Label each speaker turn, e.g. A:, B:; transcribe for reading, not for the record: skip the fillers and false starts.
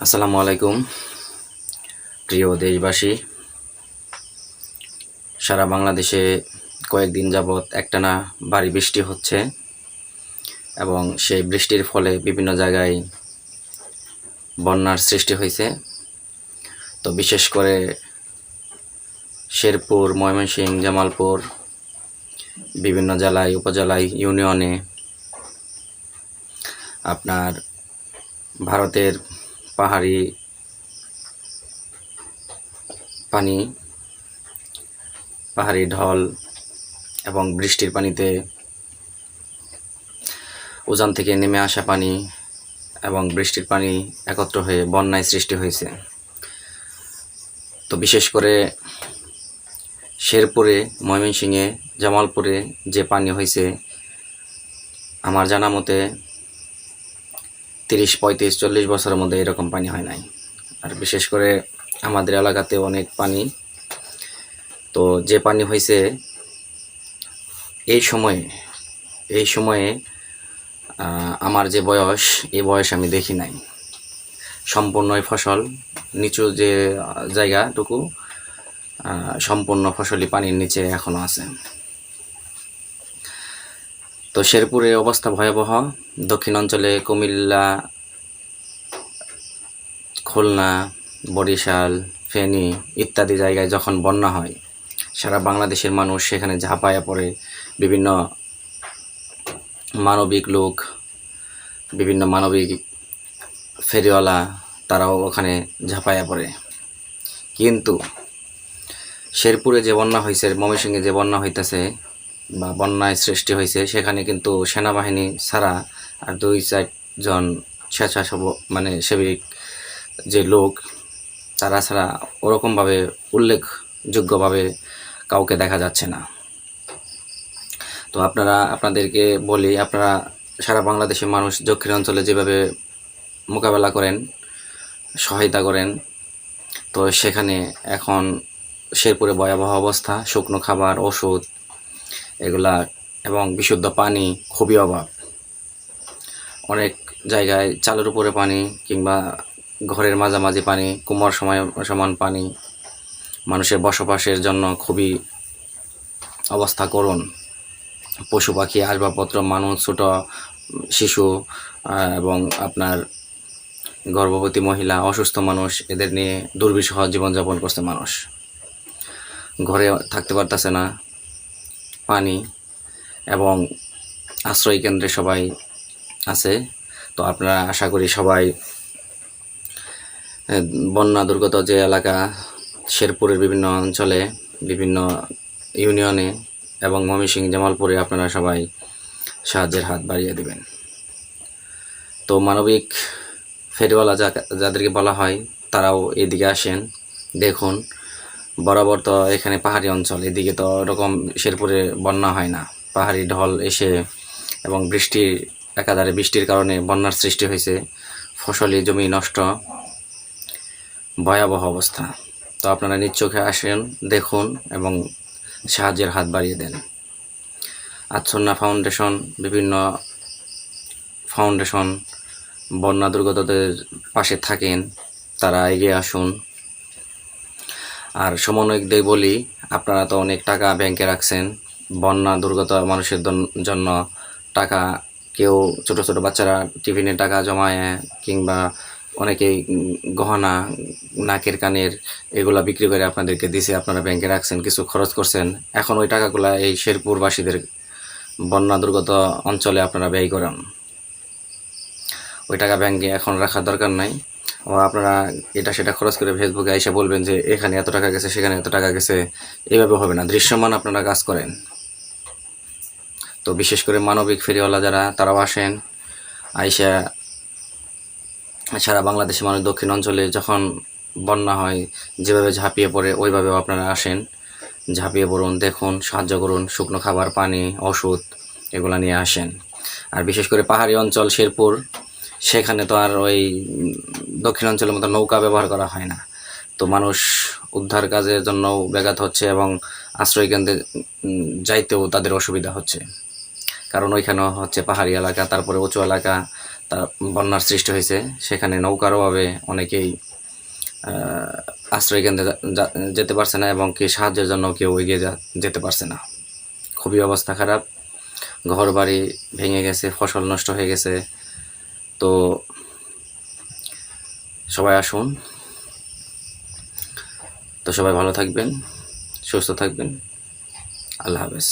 A: আসসালামু আলাইকুম প্রিয় দেশবাসী। সারা বাংলাদেশে কয়েকদিন যাবৎ একটানা ভারী বৃষ্টি হচ্ছে এবং সেই বৃষ্টির ফলে বিভিন্ন জায়গায় বন্যার সৃষ্টি হয়েছে। তো বিশেষ করে শেরপুর, ময়মনসিংহ, জামালপুর বিভিন্ন জেলায়, উপজেলায়, ইউনিয়নে আপনার ভারতের পাহাড়ি ঢল এবং বৃষ্টির পানিতে উজান থেকে নেমে আসা পানি এবং বৃষ্টির পানি একত্র হয়ে বন্যায় সৃষ্টি হয়েছে। তো বিশেষ করে শেরপুরে, ময়মনসিংহে, জামালপুরে যে পানি হয়েছে, আমার জানা মতে 30, 35, 40 বছরের মধ্যে এরকম পানি হয় নাই। আর বিশেষ করে আমাদের এলাকাতে অনেক পানি। তো যে পানি হয়েছে এই সময়ে আমার যে বয়স, এই বয়স আমি দেখি নাই। সম্পূর্ণই ফসল, নিচু যে জায়গাটুকু সম্পূর্ণ ফসলই পানির নিচে এখনো আছে। তো শেরপুরে অবস্থা ভয়াবহ। দক্ষিণ অঞ্চলে কুমিল্লা, খুলনা, বরিশাল, ফেনী ইত্যাদি জায়গায় যখন বন্যা হয়, সারা বাংলাদেশের মানুষ সেখানে ঝাঁপায়া পড়ে। বিভিন্ন মানবিক লোক, বিভিন্ন মানবিক ফেরিওয়ালা, তারাও ওখানে ঝাঁপায়া পড়ে। কিন্তু শেরপুরে যে বন্যা হয়েছে, ময়মনসিংহে যে বন্যা হইতেছে বা বন্যায় সৃষ্টি হয়েছে, সেখানে কিন্তু সেনাবাহিনী ছাড়া আর 2-4 জন সেবিক যে লোক, তারা ছাড়া ওরকমভাবে উল্লেখযোগ্যভাবে কাউকে দেখা যাচ্ছে না। তো আপনাদেরকে বলি, আপনারা সারা বাংলাদেশের মানুষ দক্ষিণ অঞ্চলে যেভাবে মোকাবেলা করেন, সহায়তা করেন, তো সেখানে এখন শেরপুরে ভয়াবহ অবস্থা। শুকনো খাবার, ওষুধ এগুলা এবং বিশুদ্ধ পানি খুবই অভাব। অনেক জায়গায় চালের উপরে পানি কিংবা ঘরের মাঝামাঝি পানি, কোমর সমান পানি। মানুষের বসবাসের জন্য খুবই অবস্থা করুণ। পশু পাখি, আসবাবপত্র, মানুষ, ছোট শিশু এবং আপনার গর্ভবতী মহিলা, অসুস্থ মানুষ, এদের নিয়ে দুর্বিষহ জীবনযাপন করছে মানুষ। ঘরে থাকতে পারতেছে না, পানি এবং আশ্রয় কেন্দ্রে সবাই আছে। তো আপনারা আশা করি সবাই বন্যা দুর্গত যে এলাকা, শেরপুরের বিভিন্ন অঞ্চলে, বিভিন্ন ইউনিয়নে এবং ময়মনসিংহ, জামালপুরে আপনারা সবাই সাহায্যের হাত বাড়িয়ে দেবেন। তো মানবিক ফেরিওয়ালা যাদেরকে বলা হয়, তারাও এদিকে আসেন, দেখুন। বরাবর তো এখানে পাহাড়ি অঞ্চল, এদিকে তো ওরকম শেরপুরে বন্যা হয় না। পাহাড়ি ঢল এসে এবং একাধারে বৃষ্টির কারণে বন্যার সৃষ্টি হয়েছে, ফসলি জমি নষ্ট, ভয়াবহ অবস্থা। তো আপনারা নিজ চোখে আসেন, দেখুন এবং সাহায্যের হাত বাড়িয়ে দেন। আচ্ছন্না ফাউন্ডেশন, বিভিন্ন ফাউন্ডেশন বন্যা দুর্গতদের পাশে থাকেন, তারা এগিয়ে আসুন। আর সমন্বয়কদের বলি, আপনারা তো অনেক টাকা ব্যাংকে রাখছেন, বন্যা দুর্গত মানুষের জন্য টাকা, কেউ ছোট ছোট বাচ্চারা টিফিনে টাকা জমায় কিংবা অনেকেই গহনা, নাকের কানের এগুলা বিক্রি করে আপনাদেরকে দিছে, আপনারা ব্যাংকে রাখছেন, কিছু খরচ করছেন। এখন ওই টাকাগুলা এই শেরপুরবাসীদের বন্যা দুর্গত অঞ্চলে আপনারা ব্যয় করেন। ওই টাকা ব্যাংকে এখন রাখার দরকার নাই। আপনারা এটা সেটা খরচ করে ফেসবুকে এসে বলবেন যে এখানে এত টাকা গেছে, সেখানে এত টাকা গেছে, এভাবে হবে না। দৃশ্যমান আপনারা কাজ করেন। তো বিশেষ করে মানবিক ফেরিওয়ালা যারা, তারাও আসেন, আইসা সারা বাংলাদেশের মানুষ দক্ষিণ অঞ্চলে যখন বন্যা হয় যেভাবে ঝাঁপিয়ে পড়ে, ওইভাবেও আপনারা আসেন, ঝাঁপিয়ে পড়ুন, দেখুন, সাহায্য করুন। শুকনো খাবার, পানি, ওষুধ এগুলা নিয়ে আসেন। আর বিশেষ করে পাহাড়ি অঞ্চল শেরপুর, সেখানে তো আর ওই দক্ষিণ অঞ্চলের মতো নৌকা ব্যবহার করা হয় না। তো মানুষ উদ্ধার কাজের জন্য ব্যাঘাত হচ্ছে এবং আশ্রয় কেন্দ্রে যাইতেও তাদের অসুবিধা হচ্ছে, কারণ ওইখানেও হচ্ছে পাহাড়ি এলাকা, তারপরে উঁচু এলাকা, তার বন্যার সৃষ্টি হয়েছে, সেখানে নৌকার অভাবে অনেকেই আশ্রয় কেন্দ্রে যেতে পারছে না, এবং কি সাহায্যের জন্য কেউ এগিয়ে যেতে পারছে না। খুবই অবস্থা খারাপ, ঘর বাড়ি ভেঙে গেছে, ফসল নষ্ট হয়ে গেছে। তো সবাই আসুন, তো সবাই ভালো থাকবেন, সুস্থ থাকবেন। আল্লাহ হাফেজ।